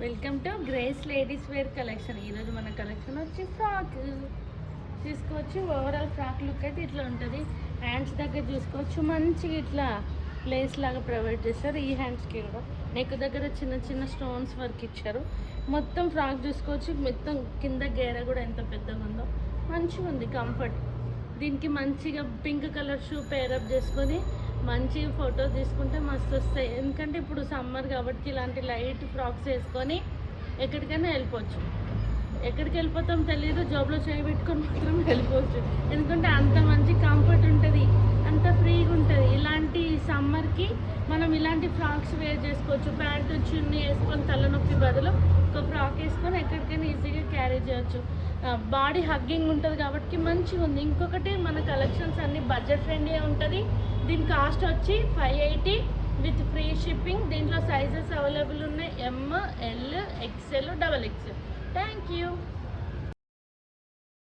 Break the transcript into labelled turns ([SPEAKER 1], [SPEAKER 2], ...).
[SPEAKER 1] Welcome to Grace ladies wear collection. ఈరోజు మన collection వచ్చి ఫ్రాక్ చూసుకోవచ్చు. ఓవరాల్ ఫ్రాక్ లుక్ అయితే ఇట్లా ఉంటుంది. హ్యాండ్స్ దగ్గర చూసుకోవచ్చు, మంచిగా ఇట్లా ప్లేస్ లాగా ప్రొవైడ్ చేస్తారు. ఈ హ్యాండ్స్కి కూడా నెక్ దగ్గర చిన్న చిన్న స్టోన్స్ వర్క్ ఇచ్చారు. మొత్తం ఫ్రాక్ చూసుకోవచ్చు. మొత్తం కింద గేర కూడా ఎంత పెద్దగా ఉందో, మంచిగా ఉంది, కంఫర్ట్. దీనికి మంచిగా పింక్ కలర్ షూ పేరప్ చేసుకొని మంచిగా ఫోటో తీసుకుంటే మస్తు వస్తాయి. ఎందుకంటే ఇప్పుడు సమ్మర్ కాబట్టి ఇలాంటి లైట్ ఫ్రాక్స్ వేసుకొని ఎక్కడికైనా వెళ్ళిపోవచ్చు. ఎక్కడికి వెళ్ళిపోతాం తెలియదు, జాబ్లో చేయి పెట్టుకొని మాత్రం వెళ్ళిపోవచ్చు. ఎందుకంటే అంత మంచి కంఫర్ట్ ఉంటుంది, అంత ఫ్రీగా ఉంటుంది. ఇలాంటి సమ్మర్కి మనం ఇలాంటి ఫ్రాక్స్ వేర్ చేసుకోవచ్చు. ప్యాంటు చున్నీ వేసుకొని తలనొప్పి బదులు ఒక ఫ్రాక్ వేసుకొని ఎక్కడికైనా ఈజీగా క్యారీ చేయొచ్చు. బాడీ హగ్గింగ్ ఉంటుంది కాబట్టి మంచిగా ఉంది. ఇంకొకటి మన కలెక్షన్స్ అన్ని బడ్జెట్ ఫ్రెండ్లీ ఉంటుంది. దీని కాస్ట్ వచ్చి 580 విత్ ఫ్రీ షిప్పింగ్. దీంట్లో సైజెస్ అవైలబుల్ ఉన్నాయి, M, L, X L, XXL. Thank you.